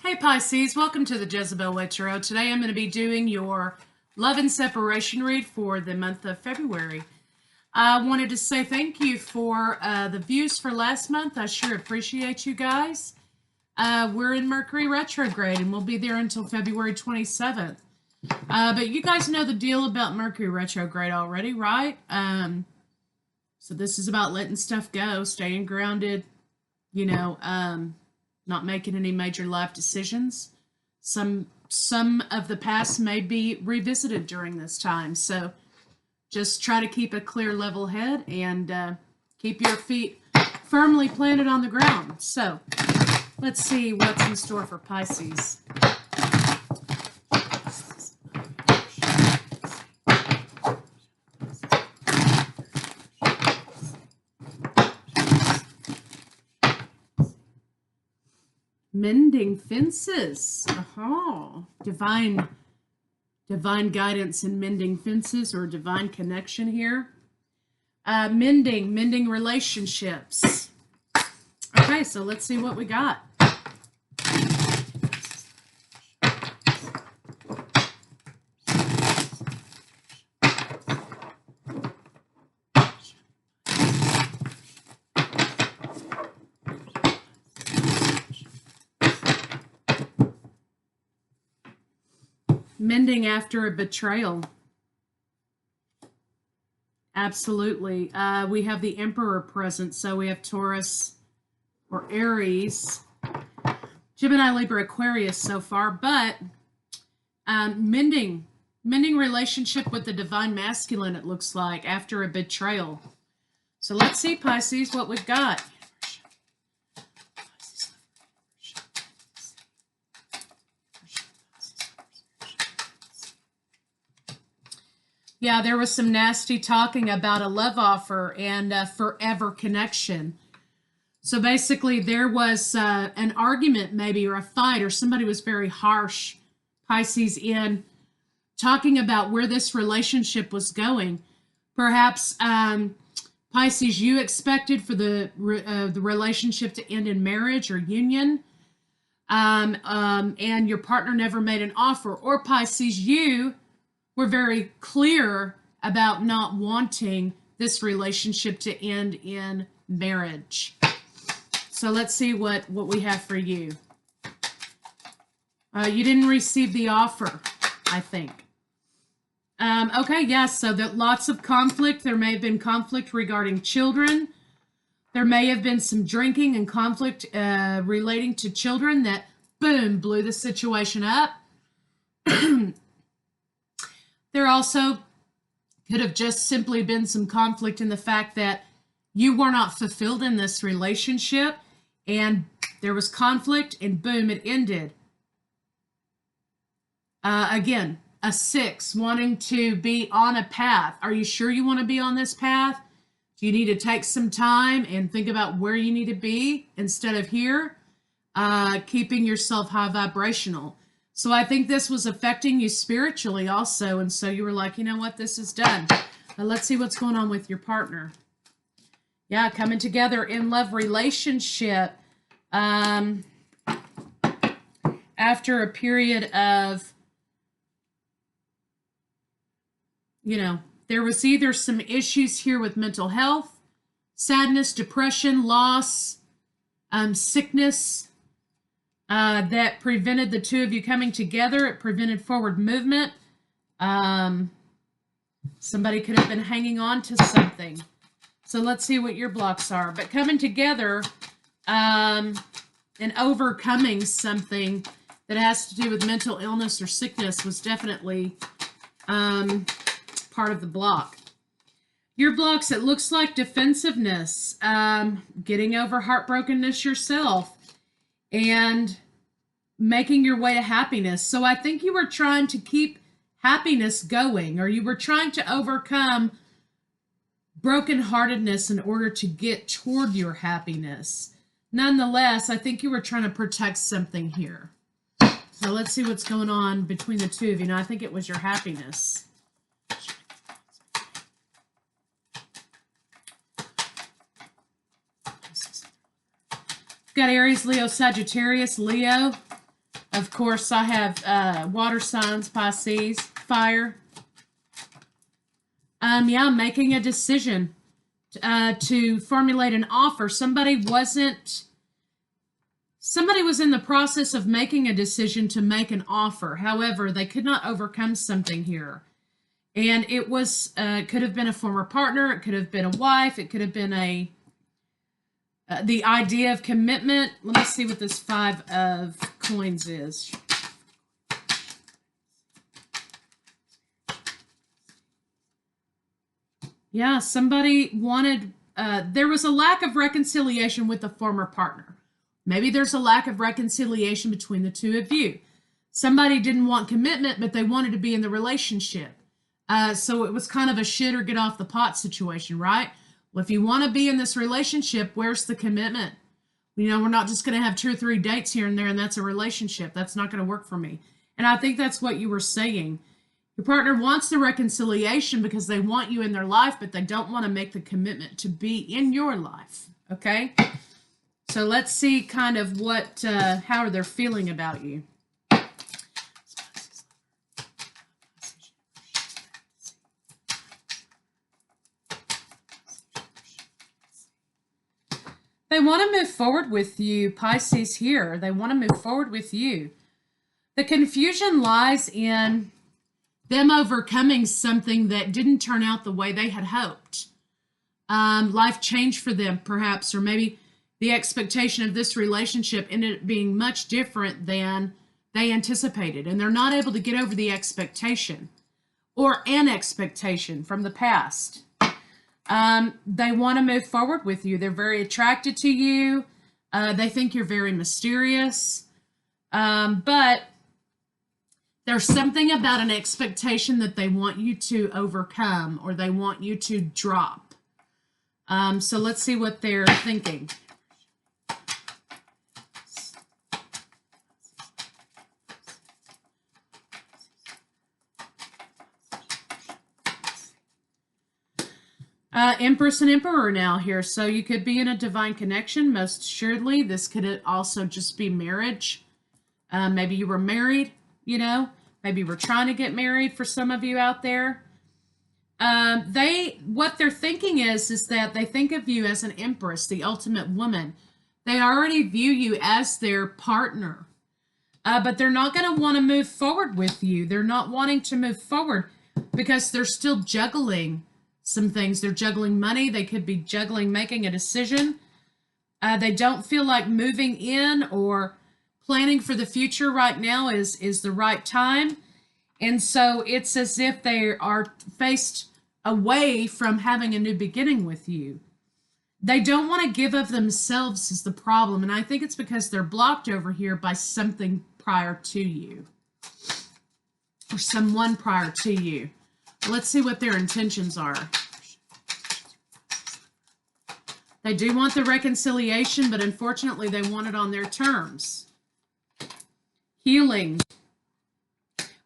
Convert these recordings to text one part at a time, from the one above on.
Hey Pisces, welcome to the Jezebel Way Tarot. Today I'm going to be doing your love and separation read for the month of February. I wanted to say thank you for the views for last month. I sure appreciate you guys. We're in Mercury retrograde and we'll be there until February 27th. But you guys know the deal about Mercury retrograde already, right? So this is about letting stuff go, staying grounded, not making any major life decisions. Some of the past may be revisited during this time. So just try to keep a clear level head and keep your feet firmly planted on the ground. So let's see what's in store for Pisces. Mending fences. Divine guidance in mending fences, or divine connection here. Mending relationships. Okay, so let's see what we got. Mending after a betrayal. Absolutely. We have the Emperor present, so we have Taurus or Aries, Gemini, Libra, Aquarius so far, but mending relationship with the divine masculine, it looks like, after a betrayal. So let's see, Pisces, what we've got. Yeah, there was some nasty talking about a love offer and a forever connection. So basically there was an argument maybe, or a fight, or somebody was very harsh, Pisces, in talking about where this relationship was going. Perhaps, Pisces, you expected for the relationship to end in marriage or union, and your partner never made an offer. Or Pisces, you were very clear about not wanting this relationship to end in marriage. So let's see what we have for you. You didn't receive the offer, I think. Okay, yes, so that lots of conflict. There may have been conflict regarding children. There may have been some drinking and conflict relating to children that, boom, blew the situation up. There also could have just simply been some conflict in the fact that you were not fulfilled in this relationship, and there was conflict, and boom, it ended. Again, a 6, wanting to be on a path. Are you sure you want to be on this path? Do you need to take some time and think about where you need to be instead of here? Keeping yourself high vibrational. So I think this was affecting you spiritually also. And so you were like, you know what, this is done. Let's see what's going on with your partner. Yeah, coming together in love relationship. After a period of, there was either some issues here with mental health, sadness, depression, loss, sickness, that prevented the two of you coming together. It prevented forward movement. Somebody could have been hanging on to something. So let's see what your blocks are. But coming together and overcoming something that has to do with mental illness or sickness was definitely part of the block. Your blocks, it looks like defensiveness, getting over heartbrokenness yourself, and making your way to happiness. So I think you were trying to keep happiness going, or you were trying to overcome brokenheartedness in order to get toward your happiness. Nonetheless, I think you were trying to protect something here. So let's see what's going on between the two of you. Now, I think it was your happiness. Got Aries, Leo, Sagittarius, Leo. Of course, I have water signs, Pisces, fire. Yeah, making a decision to formulate an offer. Somebody was in the process of making a decision to make an offer. However, they could not overcome something here. And it was, could have been a former partner. It could have been a wife. It could have been the idea of commitment. Let me see what this 5 of coins is. Yeah, somebody wanted, there was a lack of reconciliation with the former partner. Maybe there's a lack of reconciliation between the two of you. Somebody didn't want commitment, but they wanted to be in the relationship. So it was kind of a shit or get off the pot situation, right? Well, if you want to be in this relationship, where's the commitment? You know, we're not just going to have 2 or 3 dates here and there, and that's a relationship. That's not going to work for me. And I think that's what you were saying. Your partner wants the reconciliation because they want you in their life, but they don't want to make the commitment to be in your life. Okay? So let's see kind of what, how they're feeling about you. They want to move forward with you, Pisces here. They want to move forward with you. The confusion lies in them overcoming something that didn't turn out the way they had hoped. Life changed for them, perhaps, or maybe the expectation of this relationship ended up being much different than they anticipated, and they're not able to get over the expectation or an expectation from the past. They want to move forward with you. They're very attracted to you. They think you're very mysterious. But there's something about an expectation that they want you to overcome or they want you to drop. So let's see what they're thinking. Empress and Emperor now here. So you could be in a divine connection, most assuredly. This could also just be marriage. Maybe you were married, you know. Maybe you were trying to get married for some of you out there. What they're thinking is that they think of you as an empress, the ultimate woman. They already view you as their partner. But they're not going to want to move forward with you. They're not wanting to move forward because they're still juggling some things. They're juggling money. They could be juggling making a decision. They don't feel like moving in or planning for the future right now is the right time. And so it's as if they are faced away from having a new beginning with you. They don't want to give of themselves is the problem. And I think it's because they're blocked over here by something prior to you or someone prior to you. Let's see what their intentions are. They do want the reconciliation, but unfortunately they want it on their terms. Healing,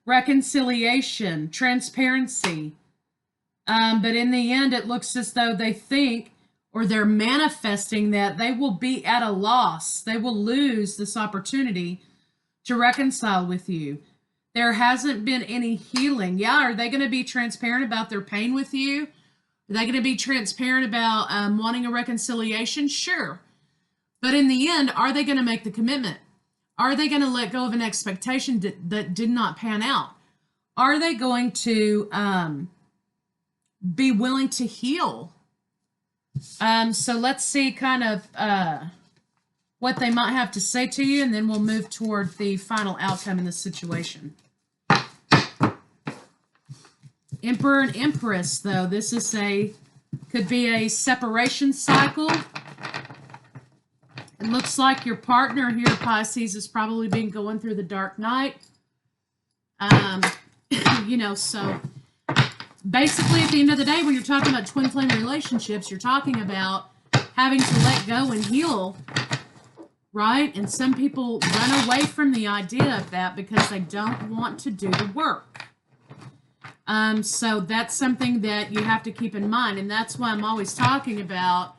reconciliation, transparency. But in the end, it looks as though they think or they're manifesting that they will be at a loss. They will lose this opportunity to reconcile with you. There hasn't been any healing. Yeah, are they going to be transparent about their pain with you? Are they going to be transparent about wanting a reconciliation? Sure. But in the end, are they going to make the commitment? Are they going to let go of an expectation that did not pan out? Are they going to be willing to heal? So let's see kind of what they might have to say to you, and then we'll move toward the final outcome in this situation. Emperor and Empress, though, this is could be a separation cycle. It looks like your partner here, Pisces, has probably been going through the dark night. You know, so basically at the end of the day, when you're talking about twin flame relationships, you're talking about having to let go and heal, right? And some people run away from the idea of that because they don't want to do the work. So that's something that you have to keep in mind. And that's why I'm always talking about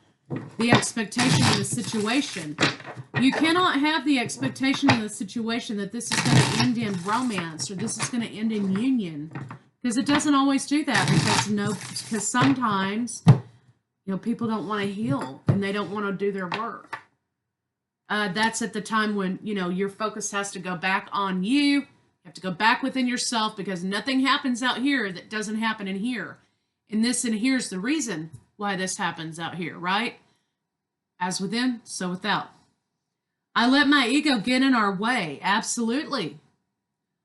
The expectation of the situation. You cannot have the expectation of the situation that this is going to end in romance or this is going to end in union, because it doesn't always do that. Because sometimes, people don't want to heal and they don't want to do their work. That's at the time when, your focus has to go back on you. You have to go back within yourself, because nothing happens out here that doesn't happen in here. And this and here's the reason why this happens out here, right? As within, so without. I let my ego get in our way. Absolutely.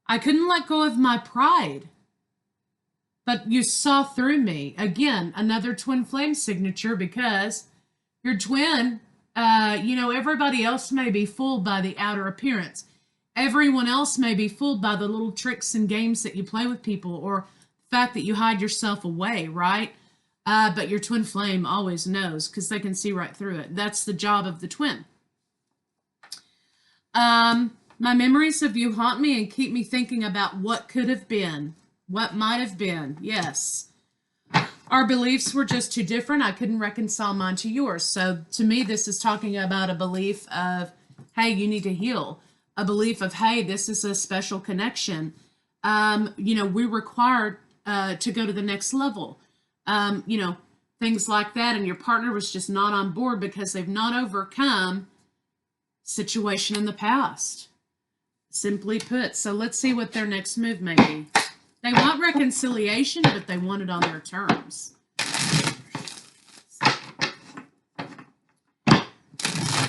I couldn't let go of my pride. But you saw through me. Again, another twin flame signature, because your twin, everybody else may be fooled by the outer appearance. Everyone else may be fooled by the little tricks and games that you play with people, or the fact that you hide yourself away, right? But your twin flame always knows, because they can see right through it. That's the job of the twin. My memories of you haunt me and keep me thinking about what could have been, what might have been. Yes. Our beliefs were just too different. I couldn't reconcile mine to yours. So to me, this is talking about a belief of, hey, you need to heal. A belief of, hey, this is a special connection. We're required to go to the next level. Things like that. And your partner was just not on board because they've not overcome situation in the past. Simply put. So let's see what their next move may be. They want reconciliation, but they want it on their terms.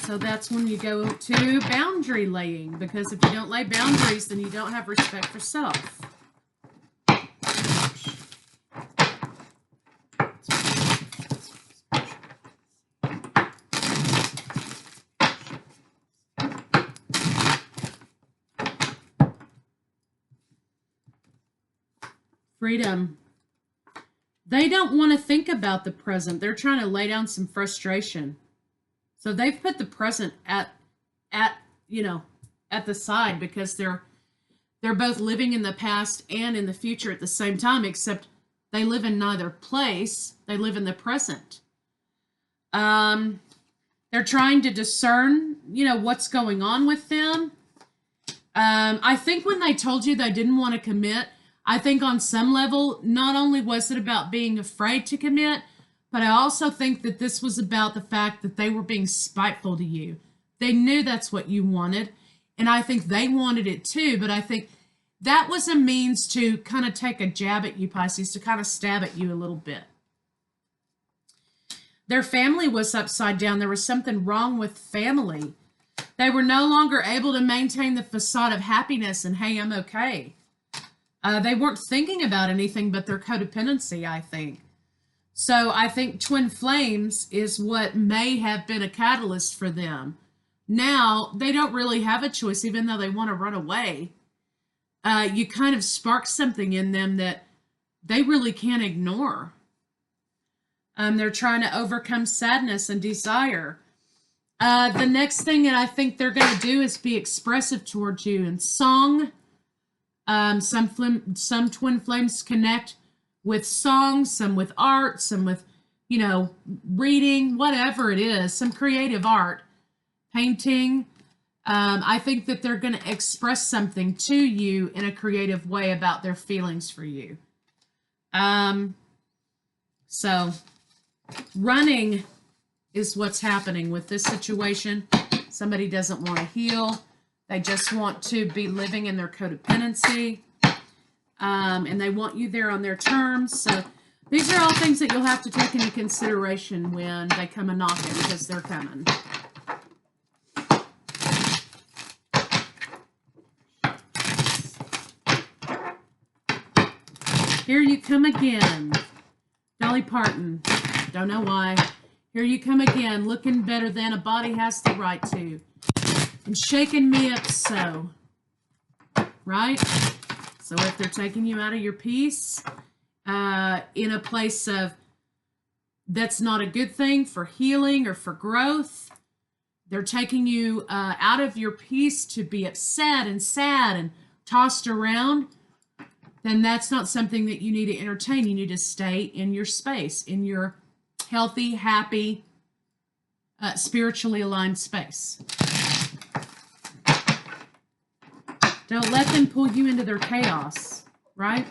So that's when you go to boundary laying, because if you don't lay boundaries, then you don't have respect for self. Freedom. They don't want to think about the present. They're trying to lay down some frustration. So they've put the present at the side, because they're both living in the past and in the future at the same time, except they live in neither place. They live in the present. They're trying to discern, what's going on with them. I think when they told you they didn't want to commit, I think on some level, not only was it about being afraid to commit, but I also think that this was about the fact that they were being spiteful to you. They knew that's what you wanted, and I think they wanted it too, but I think that was a means to kind of take a jab at you, Pisces, to kind of stab at you a little bit. Their family was upside down. There was something wrong with family. They were no longer able to maintain the facade of happiness and, hey, I'm okay. They weren't thinking about anything but their codependency, I think. So I think twin flames is what may have been a catalyst for them. Now, they don't really have a choice, even though they want to run away. You kind of spark something in them that they really can't ignore. They're trying to overcome sadness and desire. The next thing that I think they're going to do is be expressive towards you in song. Some twin flames connect with song, some with art, some with, reading, whatever it is, some creative art, painting. I think that they're going to express something to you in a creative way about their feelings for you. So running is what's happening with this situation. Somebody doesn't want to heal. They just want to be living in their codependency. And they want you there on their terms. So these are all things that you'll have to take into consideration when they come a-knocking, because they're coming. Here you come again. Dolly Parton. Don't know why. Here you come again, looking better than a body has the right to. And shaking me up so. Right? So if they're taking you out of your peace, in a place of that's not a good thing for healing or for growth, they're taking you out of your peace to be upset and sad and tossed around, then that's not something that you need to entertain. You need to stay in your space, in your healthy, happy, spiritually aligned space. Don't let them pull you into their chaos, right?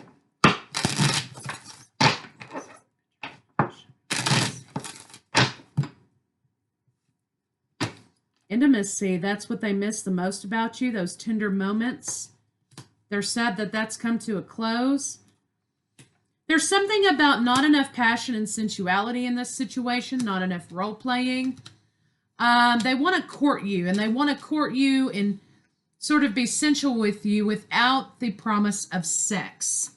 Intimacy, that's what they miss the most about you, those tender moments. They're sad that that's come to a close. There's something about not enough passion and sensuality in this situation, not enough role-playing. They want to court you, and they want to court you and sort of be sensual with you without the promise of sex.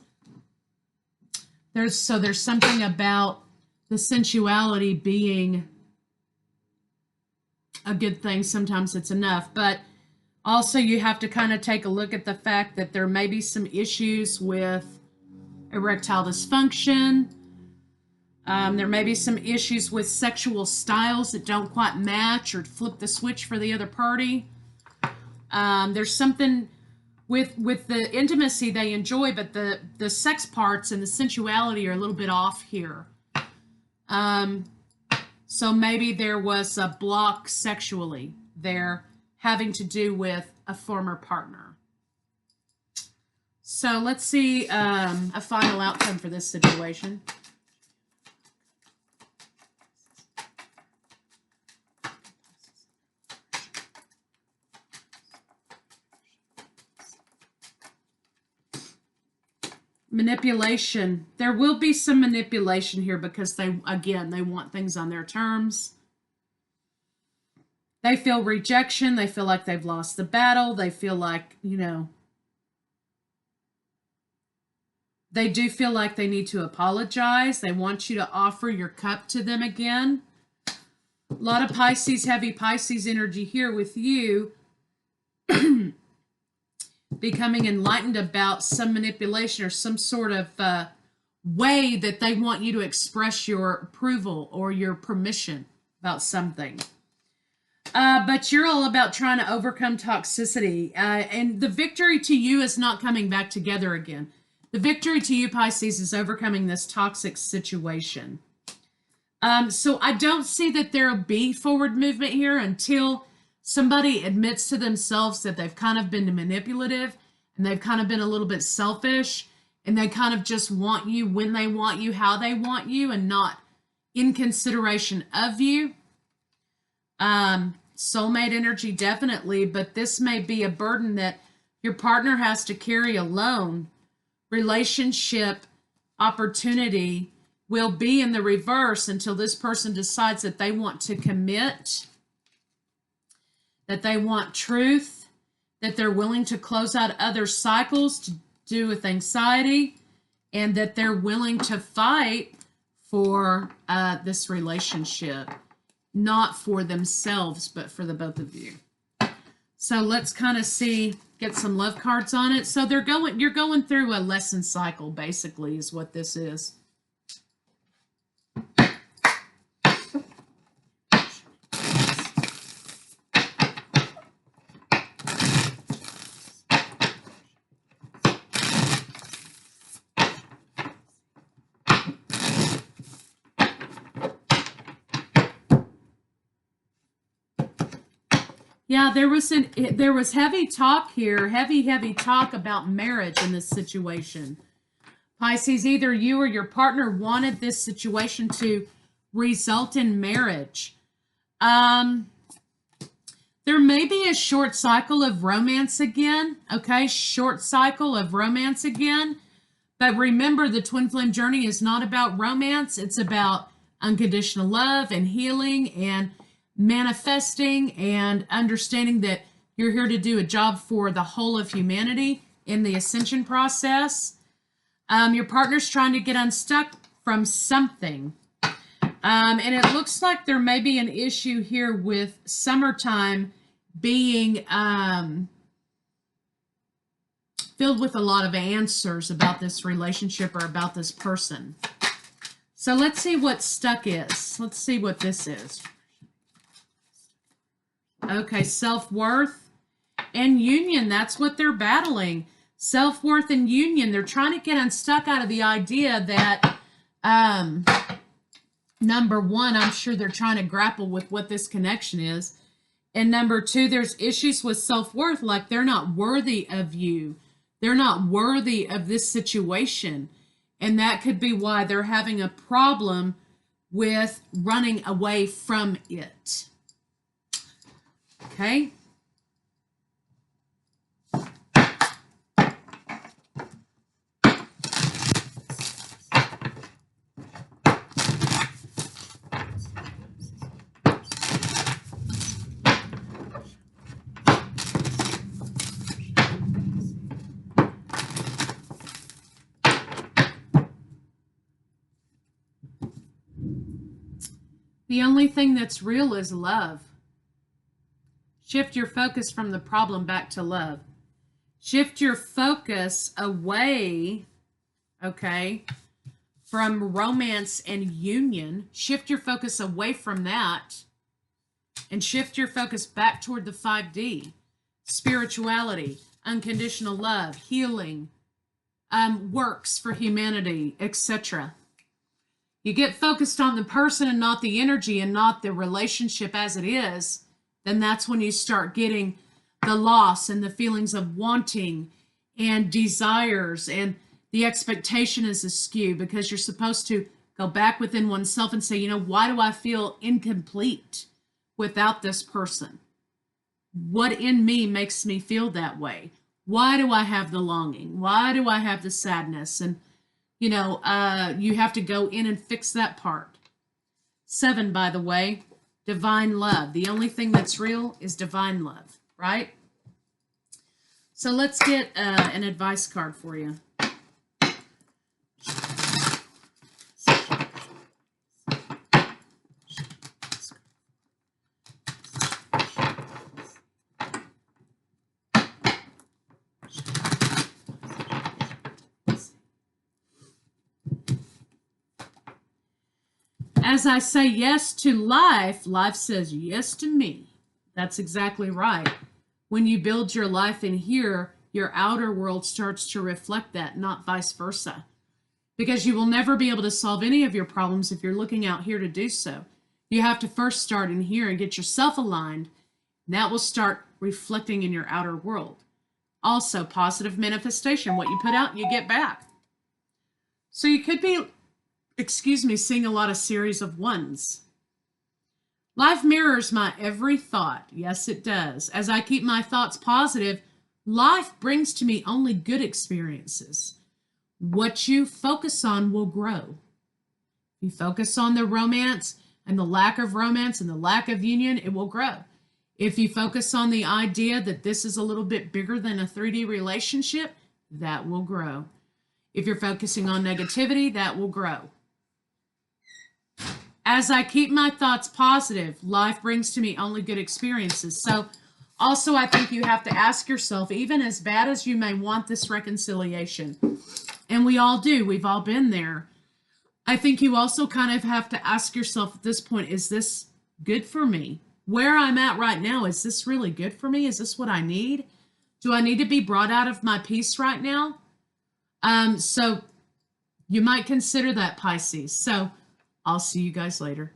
There's something about the sensuality being a good thing. Sometimes it's enough, but also you have to kind of take a look at the fact that there may be some issues with erectile dysfunction. There may be some issues with sexual styles that don't quite match or flip the switch for the other party. There's something with the intimacy they enjoy, but the sex parts and the sensuality are a little bit off here. So maybe there was a block sexually there having to do with a former partner. So let's see a final outcome for this situation. Manipulation. There will be some manipulation here because they want things on their terms. They feel rejection. They feel like they've lost the battle. They feel like, they do feel like they need to apologize. They want you to offer your cup to them again. A lot of Pisces, heavy Pisces energy here with you. Becoming enlightened about some manipulation or some sort of way that they want you to express your approval or your permission about something. But you're all about trying to overcome toxicity. And the victory to you is not coming back together again. The victory to you, Pisces, is overcoming this toxic situation. So I don't see that there will be forward movement here until somebody admits to themselves that they've kind of been manipulative and they've kind of been a little bit selfish and they kind of just want you when they want you, how they want you, and not in consideration of you. Soulmate energy, definitely, but this may be a burden that your partner has to carry alone. Relationship opportunity will be in the reverse until this person decides that they want to commit, that they want truth, that they're willing to close out other cycles to do with anxiety, and that they're willing to fight for this relationship, not for themselves, but for the both of you. So let's kind of get some love cards on it. So you're going through a lesson cycle, basically, is what this is. Yeah, there was heavy talk here, heavy talk about marriage in this situation. Pisces, either you or your partner wanted this situation to result in marriage. There may be a short cycle of romance again, okay? Short cycle of romance again. But remember, the twin flame journey is not about romance. It's about unconditional love and healing and manifesting and understanding that you're here to do a job for the whole of humanity in the ascension process. Your partner's trying to get unstuck from something. And it looks like there may be an issue here with summertime being filled with a lot of answers about this relationship or about this person. So let's see what stuck is. Let's see what this is. Okay, self-worth and union. That's what they're battling. Self-worth and union. They're trying to get unstuck out of the idea that Number one, I'm sure they're trying to grapple with what this connection is. And number two, there's issues with self-worth, like they're not worthy of you. They're not worthy of this situation. And that could be why they're having a problem with running away from it. Okay? The only thing that's real is love. Shift your focus from the problem back to love. Shift your focus away, okay, from romance and union. Shift your focus away from that and shift your focus back toward the 5D. Spirituality, unconditional love, healing, works for humanity, etc. You get focused on the person and not the energy and not the relationship as it is, then that's when you start getting the loss and the feelings of wanting and desires, and the expectation is askew because you're supposed to go back within oneself and say, you know, why do I feel incomplete without this person? What in me makes me feel that way? Why do I have the longing? Why do I have the sadness? And you know, you have to go in and fix that part. 7, by the way, divine love. The only thing that's real is divine love, right? So let's get an advice card for you. As I say yes to life, life says yes to me. That's exactly right. When you build your life in here, your outer world starts to reflect that, not vice versa. Because you will never be able to solve any of your problems if you're looking out here to do so. You have to first start in here and get yourself aligned. And that will start reflecting in your outer world. Also, positive manifestation. What you put out, you get back. So you could be, seeing a lot of series of ones. Life mirrors my every thought. Yes, it does. As I keep my thoughts positive, life brings to me only good experiences. What you focus on will grow. If you focus on the romance and the lack of romance and the lack of union, it will grow. If you focus on the idea that this is a little bit bigger than a 3D relationship, that will grow. If you're focusing on negativity, that will grow. As I keep my thoughts positive, life brings to me only good experiences. So also, I think you have to ask yourself, even as bad as you may want this reconciliation, and we all do, we've all been there, I think you also kind of have to ask yourself at this point, is this good for me? Where I'm at right now, is this really good for me? Is this what I need? Do I need to be brought out of my peace right now? So you might consider that, Pisces. So I'll see you guys later.